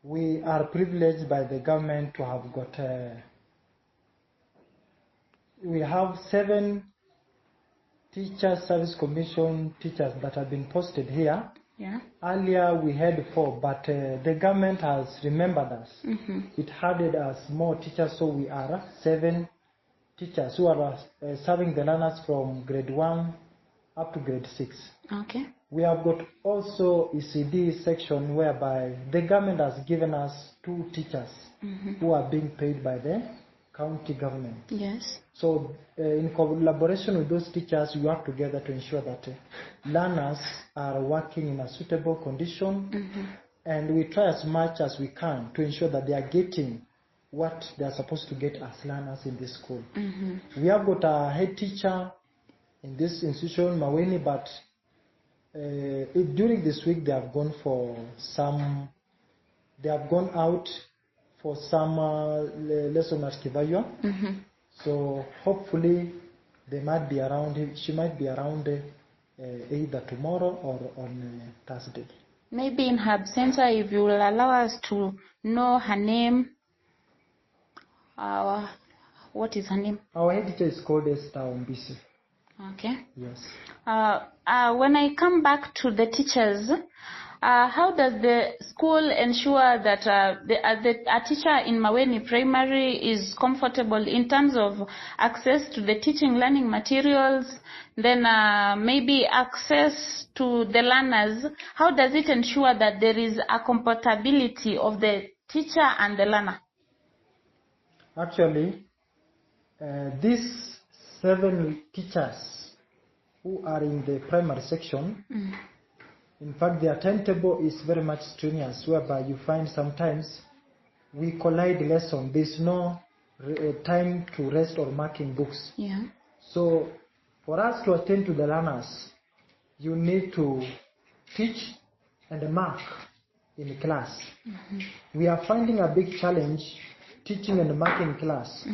we are privileged by the government to have got, we have 7 Teacher Service Commission teachers that have been posted here. Yeah. Earlier we had 4, but the government has remembered us. Mm-hmm. It added us more teachers, so we are 7 teachers who are serving the learners from grade 1 up to grade 6. Okay. We have got also ECD section whereby the government has given us 2 teachers who are being paid by the county government. Yes. So in collaboration with those teachers, we work together to ensure that learners are working in a suitable condition, and we try as much as we can to ensure that they are getting what they are supposed to get as learners in this school. We have got a head teacher in this institution, Maweni, but during this week they have gone out for some lesson at Kivayo. So hopefully they might be around. She might be around either tomorrow or on Thursday. Maybe in her absence, if you will allow us to know her name. What is her name? Our head teacher is called Esther Ombisi. Okay. Yes. When I come back to the teachers, how does the school ensure that a teacher in Maweni Primary is comfortable in terms of access to the teaching learning materials, then maybe access to the learners? How does it ensure that there is a compatibility of the teacher and the learner? Actually, these 7 teachers who are in the primary section, in fact, their timetable is very much strenuous, whereby you find sometimes we collide lesson. There's no time to rest or marking books. Yeah. So for us to attend to the learners, you need to teach and mark in class. We are finding a big challenge teaching and marking class.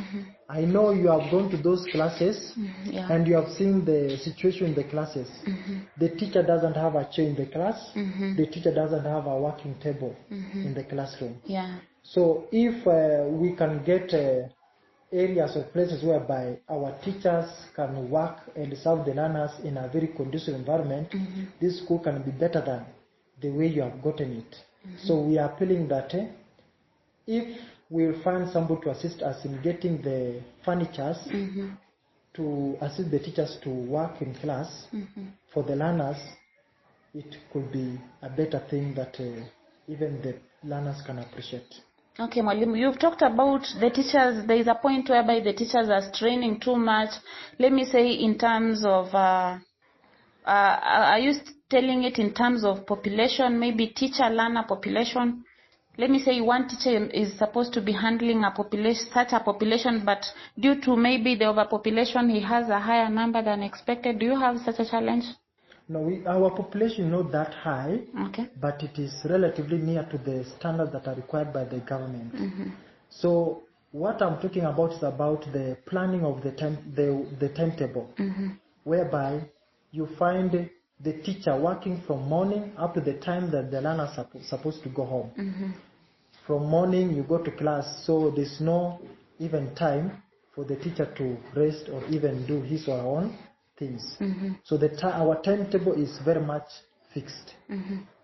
I know you have gone to those classes and you have seen the situation in the classes. The teacher doesn't have a chair in the class. The teacher doesn't have a working table in the classroom. Yeah. So if we can get areas or places whereby our teachers can work and serve the learners in a very conducive environment, this school can be better than the way you have gotten it. So we are appealing that if we will find somebody to assist us in getting the furnitures to assist the teachers to work in class for the learners, it could be a better thing that even the learners can appreciate. Okay, Mwalimu, you've talked about the teachers. There is a point whereby the teachers are straining too much. Let me say in terms of, are you telling it in terms of population, maybe teacher-learner population? Let me say one teacher is supposed to be handling a population, such a population, but due to maybe the overpopulation, he has a higher number than expected. Do you have such a challenge? No, our population is not that high, but it is relatively near to the standards that are required by the government. So what I'm talking about is about the planning of the timetable, whereby you find the teacher working from morning up to the time that the learners are supposed to go home. From morning you go to class, so there's no even time for the teacher to rest or even do his or her own things. So our timetable is very much fixed.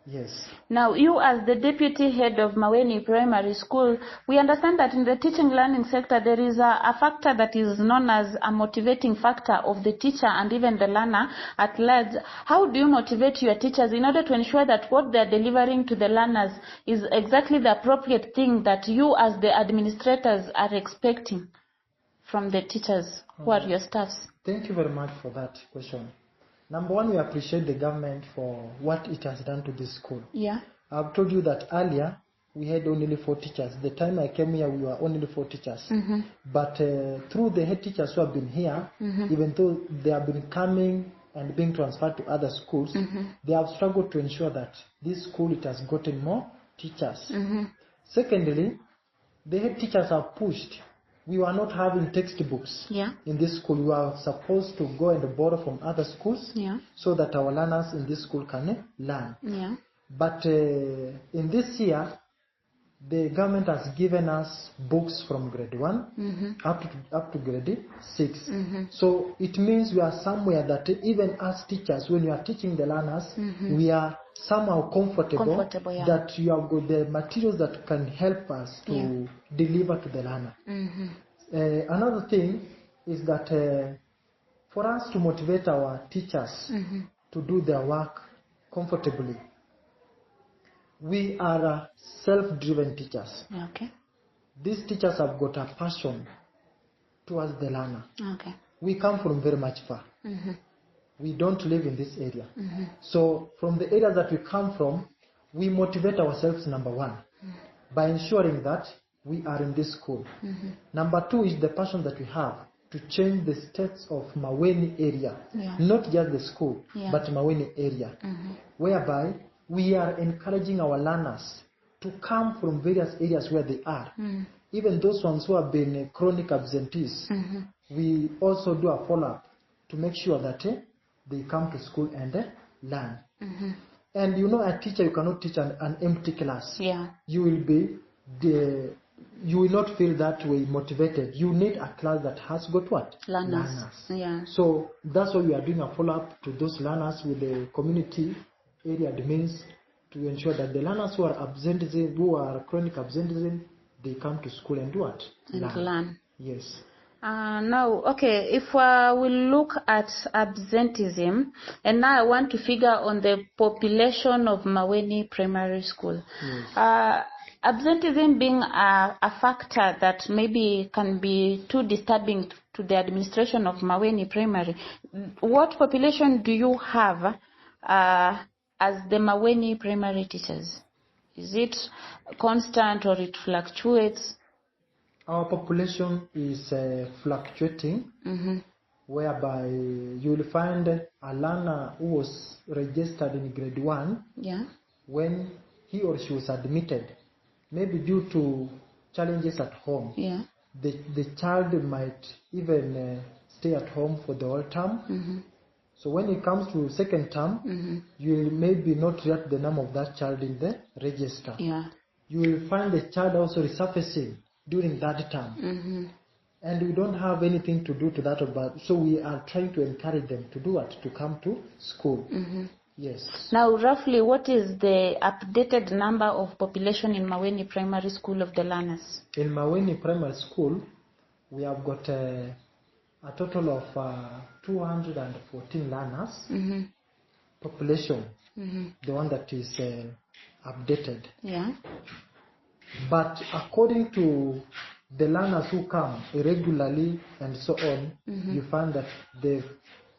Yes. Now, you as the deputy head of Maweni Primary School, we understand that in the teaching learning sector, there is a factor that is known as a motivating factor of the teacher and even the learner at large. How do you motivate your teachers in order to ensure that what they are delivering to the learners is exactly the appropriate thing that you as the administrators are expecting from the teachers who are your staffs? Thank you very much for that question. Number one, we appreciate the government for what it has done to this school. Yeah. I've told you that earlier we had only 4 teachers. The time I came here, we were only 4 teachers. But through the head teachers who have been here, even though they have been coming and being transferred to other schools, they have struggled to ensure that this school, it has gotten more teachers. Secondly, the head teachers have pushed. We were not having textbooks in this school. We were supposed to go and borrow from other schools so that our learners in this school can learn. But in this year, the government has given us books from grade 1 up to grade 6. So it means we are somewhere that even as teachers, when we are teaching the learners, we are somehow comfortable that you have got the materials that can help us to deliver to the learner. Another thing is that for us to motivate our teachers to do their work comfortably, we are self-driven teachers. These teachers have got a passion towards the learner. We come from very much far. We don't live in this area. So from the areas that we come from, we motivate ourselves, number one, by ensuring that we are in this school. Number two is the passion that we have to change the states of Maweni area. Not just the school, but Maweni area. Whereby we are encouraging our learners to come from various areas where they are. Even those ones who have been chronic absentees, we also do a follow-up to make sure that they come to school and learn. And you know, a teacher, you cannot teach an empty class. You will not feel that way motivated. You need a class that has got what? Learners. So that's why we are doing a follow-up to those learners with the community area admins to ensure that the learners who are absenteeism, who are chronic absenteeism, they come to school and do what? Learn. Yes. Now, okay, if we look at absenteeism, and now I want to figure on the population of Maweni Primary School. Absenteeism being a factor that maybe can be too disturbing to the administration of Maweni Primary, what population do you have as the Maweni Primary teachers? Is it constant or it fluctuates? Our population is fluctuating, whereby you will find a learner who was registered in grade 1 when he or she was admitted, maybe due to challenges at home. The child might even stay at home for the whole term. So when it comes to second term, you will maybe not write the name of that child in the register. you will find the child also resurfacing during that time. And we don't have anything to do to that about. So we are trying to encourage them to do what? To come to school. Yes. Now, roughly, what is the updated number of population in Maweni Primary School of the learners? In Maweni Primary School, we have got a total of 214 learners. Population, the one that is updated. Yeah. But according to the learners who come irregularly and so on, you find that the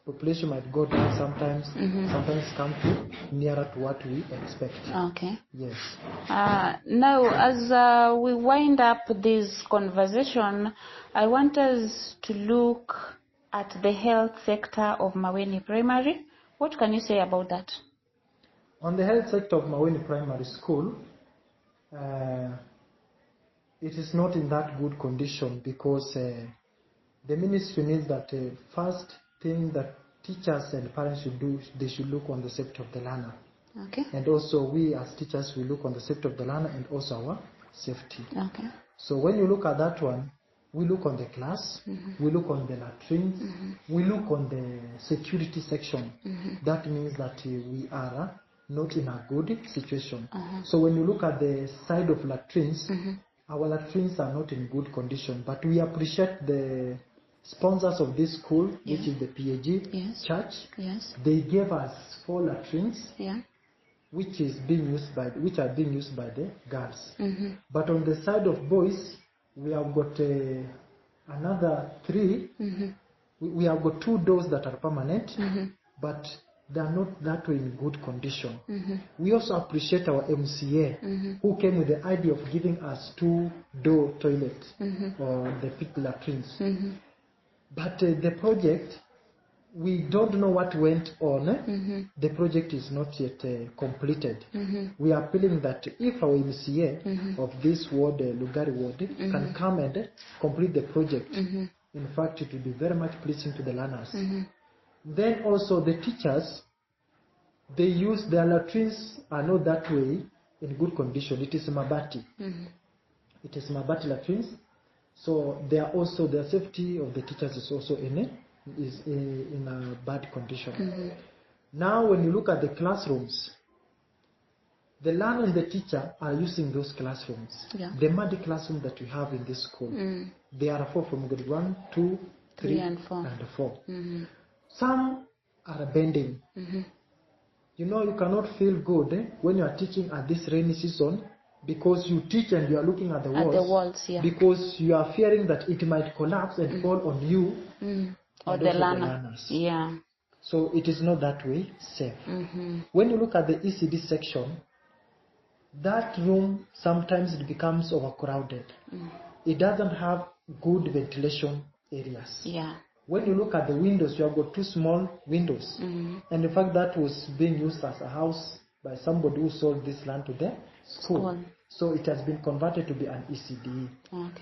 population might go down sometimes, sometimes come to nearer to what we expect. Okay. Yes. Now, as we wind up this conversation, I want us to look at the health sector of Maweni Primary. What can you say about that? On the health sector of Maweni Primary School, it is not in that good condition because the ministry needs that first thing that teachers and parents should do, they should look on the safety of the learner. Okay. And also we as teachers, we look on the safety of the learner and also our safety. Okay. So when you look at that one, we look on the class, we look on the latrines, we look on the security section. That means that we are not in a good situation. So when you look at the side of latrines, our latrines are not in good condition, but we appreciate the sponsors of this school, which is the PAG Church. Yes. They gave us 4 latrines, Yeah. which are being used by the girls. But on the side of boys, we have got another 3. We have got 2 doors that are permanent, but they are not that way in good condition. We also appreciate our MCA, who came with the idea of giving us 2-door toilets or the pit latrines. But the project, we don't know what went on. The project is not yet completed. We are appealing that if our MCA of this ward, Lugari ward, can come and complete the project, in fact, it will be very much pleasing to the learners. Then also the teachers, they use their latrines are not that way in good condition. It is mabati. It is mabati latrines. So they are also, the safety of the teachers is also in a bad condition. Now when you look at the classrooms, the learner and the teacher are using those classrooms. The muddy classroom that we have in this school. There are 4 from grade 1, 2, 3 and 4. Some are bending. You know, you cannot feel good when you are teaching at this rainy season, because you teach and you are looking at the walls, because you are fearing that it might collapse and fall on you or the learners. Yeah. So it is not that way safe. When you look at the ECD section, that room sometimes it becomes overcrowded. It doesn't have good ventilation areas. Yeah. When you look at the windows, you have got 2 small windows. And in fact, that was being used as a house by somebody who sold this land to the school. So it has been converted to be an ECD.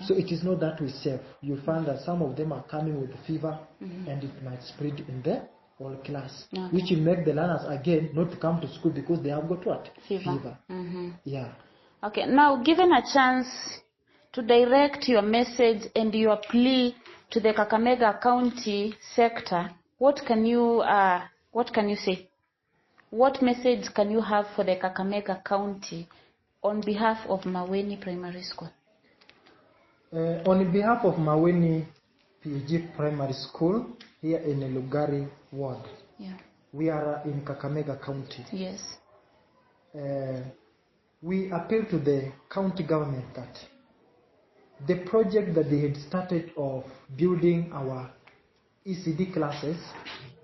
So it is not that way safe. You find that some of them are coming with fever and it might spread in the whole class, which will make the learners again not to come to school because they have got what? Fever. Yeah. Okay, now given a chance to direct your message and your plea to the Kakamega County sector, what can you say? What message can you have for the Kakamega County on behalf of Maweni Primary School? On behalf of Maweni PAG Primary School here in the Lugari ward, we are in Kakamega County. Yes. We appeal to the county government that the project that they had started of building our ECD classes,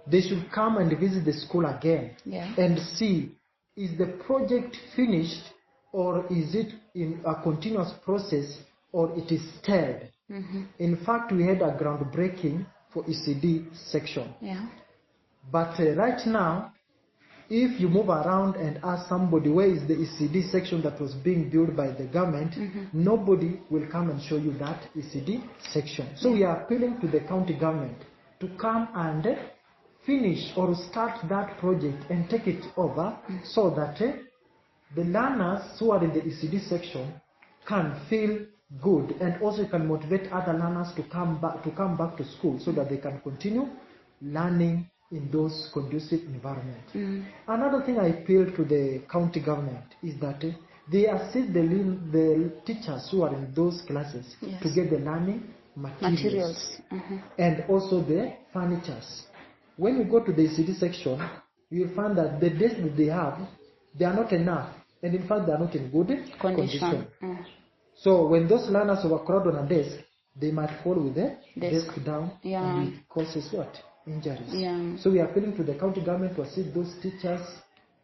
they should come and visit the school again and see, is the project finished or is it in a continuous process or it is stalled. In fact, we had a groundbreaking for ECD section. But right now, if you move around and ask somebody where is the ECD section that was being built by the government, nobody will come and show you that ECD section. So we are appealing to the county government to come and finish or start that project and take it over so that the learners who are in the ECD section can feel good, and also can motivate other learners to come back to school so that they can continue learning in those conducive environments. Another thing I appeal to the county government is that they assist the teachers who are in those classes to get the learning materials. And also the furnitures. When you go to the ECD section, you will find that the desks that they have, they are not enough, and in fact they are not in good condition. So when those learners overcrowd on a desk, they might fall with the desk down, and it causes what? Injuries. So we are appealing to the county government to assist those teachers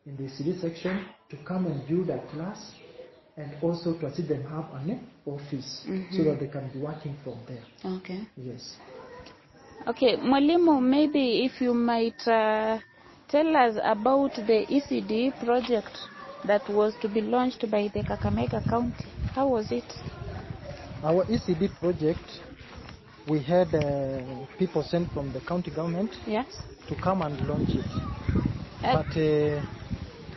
in the ECD section to come and build a class, and also to assist them have an office so that they can be working from there. Okay. Yes. Okay, Mwalimu, maybe if you might tell us about the ECD project that was to be launched by the Kakamega County. How was it? Our ECD project, we had people sent from the county government to come and launch it. But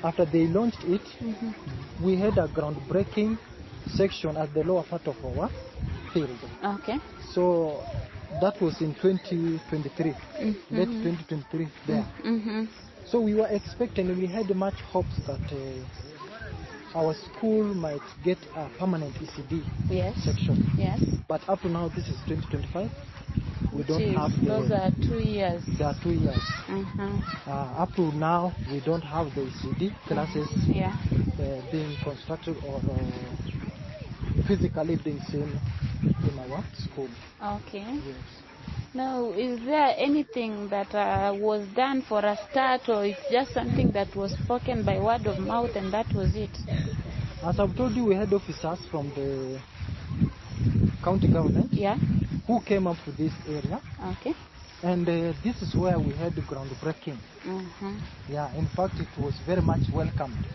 after they launched it, we had a groundbreaking section at the lower part of our field. Okay. So that was in 2023, late 2023 there. So we were expecting, we had much hopes that our school might get a permanent ECD section. Yes. But up to now, this is 2025. We don't have those are 2 years. There are 2 years. Up to now, we don't have the ECD classes being constructed or physically being seen in our school. Okay. Yes. Now, is there anything that was done for a start, or it's just something that was spoken by word of mouth and that was it? As I've told you, we had officers from the county government who came up to this area. Okay. And this is where we had the groundbreaking. Yeah, in fact, it was very much welcomed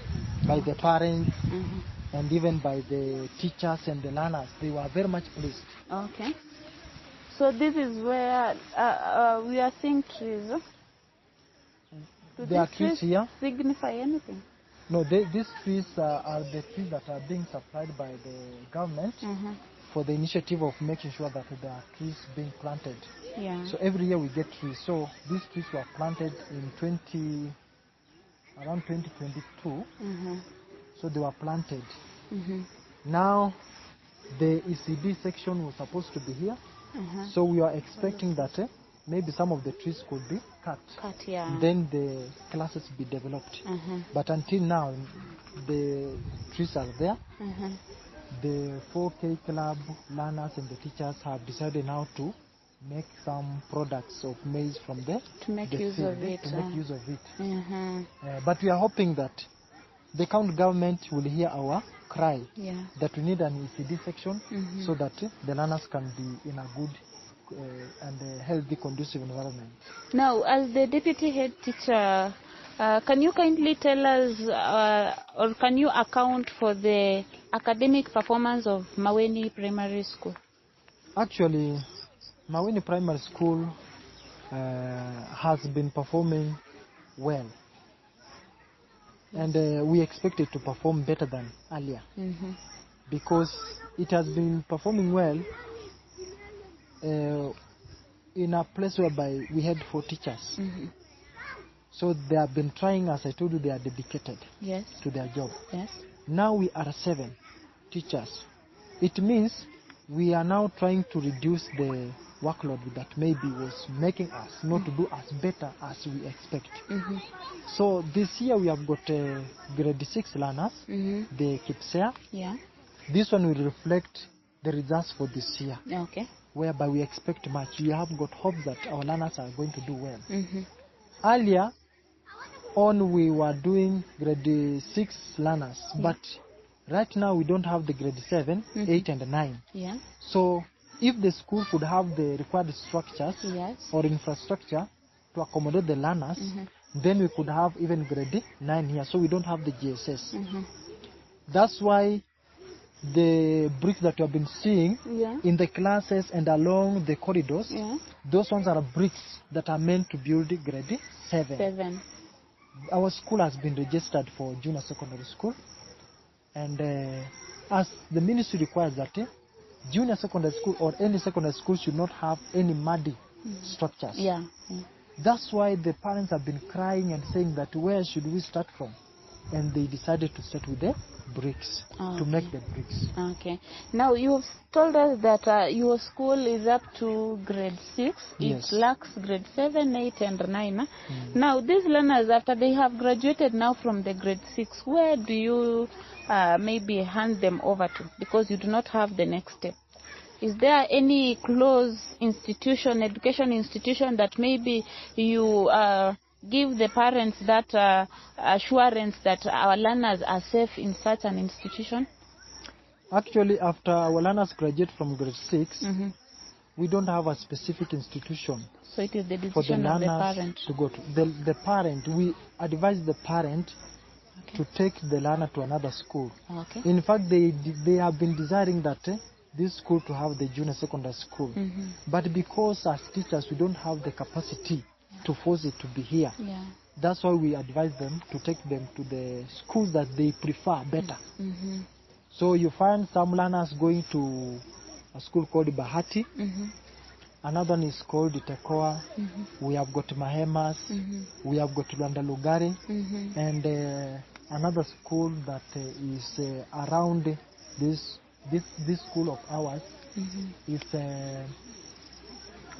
by the parents and even by the teachers and the learners. They were very much pleased. Okay. So this is where we are seeing trees. There are trees here. Signify anything? No, these trees are the trees that are being supplied by the government for the initiative of making sure that there are trees being planted. Yeah. So every year we get trees. So these trees were planted in around 2022. So they were planted. Now the ECD section was supposed to be here. So we are expecting that maybe some of the trees could be cut. Then the classes be developed. But until now, the trees are there. The 4K club learners and the teachers have decided now to make some products of maize from there to make use of it. But we are hoping that the county government will hear our cry that we need an ECD section so that the learners can be in a good and a healthy, conducive environment. Now, as the deputy head teacher, can you kindly tell us or can you account for the academic performance of Maweni Primary School? Actually, Maweni Primary School has been performing well. And we expect it to perform better than earlier because it has been performing well in a place whereby we had 4 teachers. So they have been trying, as I told you, they are dedicated to their job. Now we are 7 teachers. It means we are now trying to reduce the workload that maybe was making us not to do as better as we expect. So this year we have got grade 6 learners, the KIPSEA. This one will reflect the results for this year, whereby we expect much. We have got hope that our learners are going to do well. Earlier on we were doing grade 6 learners, but right now we don't have the grade 7, 8 and 9. So if the school could have the required structures or infrastructure to accommodate the learners, then we could have even grade 9 here, so we don't have the GSS. That's why the bricks that you have been seeing in the classes and along the corridors, those ones are bricks that are meant to build grade 7. our school has been registered for junior secondary school, and as the ministry requires that junior secondary school or any secondary school should not have any muddy structures. Yeah. That's why the parents have been crying and saying that where should we start from? And they decided to start with the bricks, to make the bricks. Okay. Now you've told us that your school is up to grade 6. Yes. It lacks grade 7, 8 and 9. Now these learners, after they have graduated now from the grade 6, where do you maybe hand them over to? Because you do not have the next step. Is there any close institution, education institution that maybe you give the parents that assurance that our learners are safe in such an institution? Actually, after our learners graduate from grade 6, we don't have a specific institution. So it is the for the decision of the learners parent. to go to. The parent, we advise the parent to take the learner to another school. Okay. In fact, they have been desiring that this school to have the junior secondary school. But because as teachers we don't have the capacity to force it to be here, that's why we advise them to take them to the schools that they prefer better. So you find some learners going to a school called Bahati. Another one is called Itekoa. We have got Mahemas. We have got Lugari. And another school that is around this school of ours is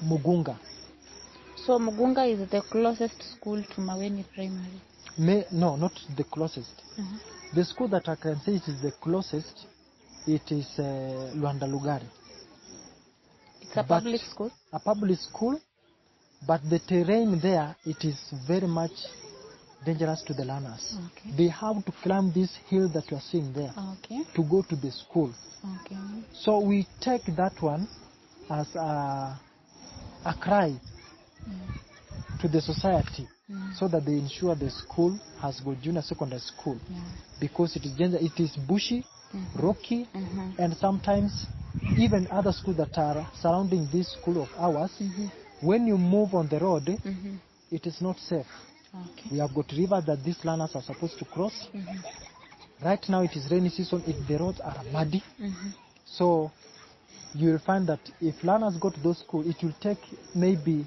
Mugunga. So Mugunga is the closest school to Maweni Primary? No, not the closest. The school that I can say it is the closest, it is Lugari. It's a public school? A public school, but the terrain there, it is very much dangerous to the learners. Okay. They have to climb this hill that you are seeing there to go to the school. Okay. So we take that one as a cry to the society so that they ensure the school has got junior secondary school because it is dangerous. It is bushy, rocky, and sometimes even other schools that are surrounding this school of ours, when you move on the road, it is not safe. Okay. We have got rivers that these learners are supposed to cross. Right now it is rainy season, the roads are muddy. So you will find that if learners go to those schools, it will take maybe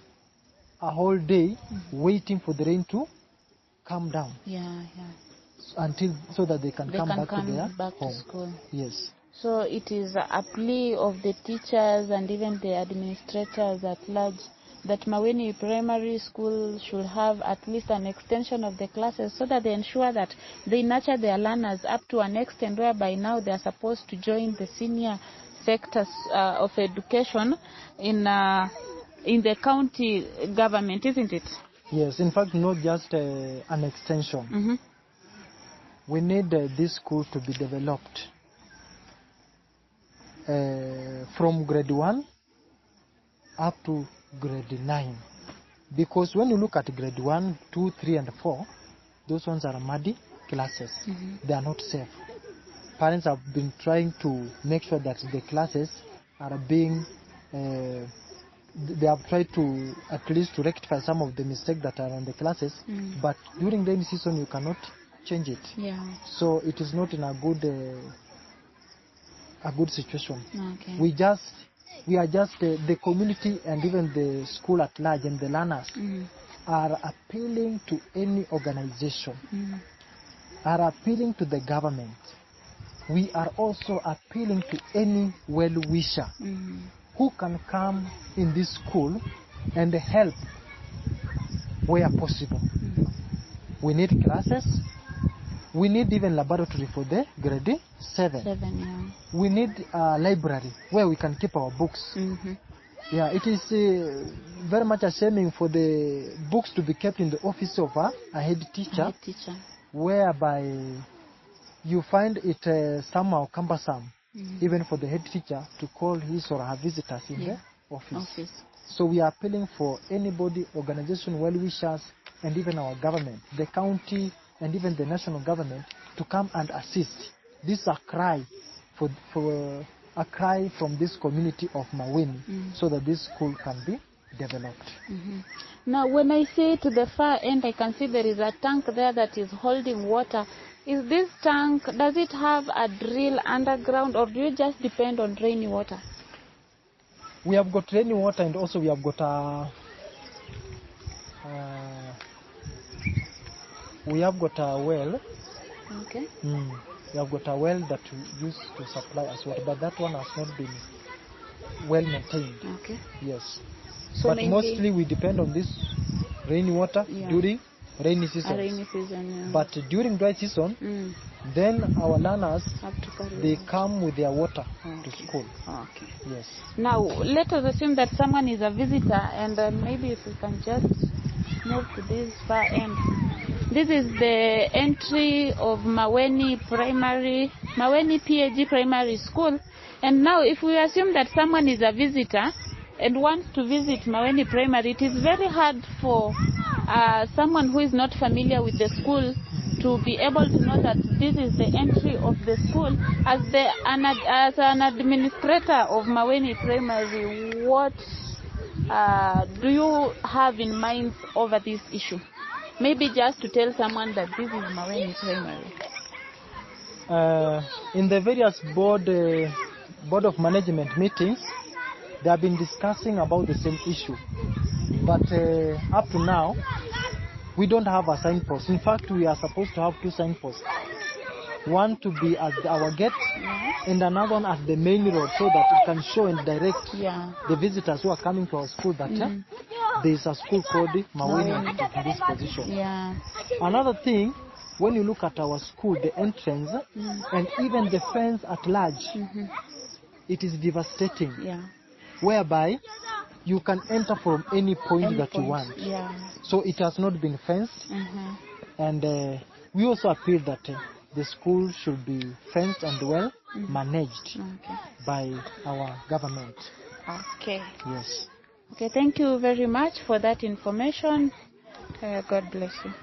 a whole day waiting for the rain to come down. Until so that they can come back to their home. To school. Yes. So it is a plea of the teachers and even the administrators at large that Maweni Primary School should have at least an extension of the classes so that they ensure that they nurture their learners up to an extent whereby now they are supposed to join the senior sectors of education in the county government, isn't it? Yes, in fact, not just an extension. We need this school to be developed from grade 1 up to grade 9. Because when you look at grade 1, 2, 3, and 4, those ones are muddy classes. They are not safe. Parents have been trying to make sure that the classes are being they have tried to at least to rectify some of the mistakes that are in the classes, but during the rainy season you cannot change it. So it is not in a good situation. We are just the community and even the school at large and the learners are appealing to any organization, are appealing to the government. We are also appealing to any well-wisher who can come in this school and help where possible. We need classes. We need even laboratory for the grade 7. We need a library where we can keep our books. It is very much a shame for the books to be kept in the office of a head teacher, whereby you find it somehow cumbersome, even for the head teacher to call his or her visitors in the office. So we are appealing for anybody, organization, well-wishers, and even our government, the county, and even the national government to come and assist. This is a cry for a cry from this community of Maweni so that this school can be developed. Now, when I see to the far end, I can see there is a tank there that is holding water. Is this tank, does it have a drill underground, or do you just depend on rainy water? We have got rainy water, and also we have got a well. Okay. We have got a well that we use to supply us water, but that one has not been well maintained. Okay. Yes. So but mostly we depend on this rainy water during rainy season. Rainy season, But during dry season, then our learners, they come with their water to school. Okay. Yes. Now, let us assume that someone is a visitor, and maybe if we can just move to this far end. This is the entry of Maweni PAG Primary School. And now, if we assume that someone is a visitor and wants to visit Maweni Primary, it is very hard for someone who is not familiar with the school to be able to know that this is the entry of the school. As an administrator of Maweni Primary, what do you have in mind over this issue? Maybe just to tell someone that this is Maweni Primary. In the various board of management meetings, they have been discussing about the same issue. But up to now, we don't have a signpost. In fact, we are supposed to have 2 signposts. One to be at our gate and another one at the main road, so that it can show and direct the visitors who are coming to our school that there is a school called Maweni in this position. Another thing, when you look at our school, the entrance and even the fence at large, it is devastating, whereby you can enter from any point that you want. So it has not been fenced, and we also appeal that the school should be fenced and well managed by our government. Okay. Yes. Okay, thank you very much for that information. God bless you.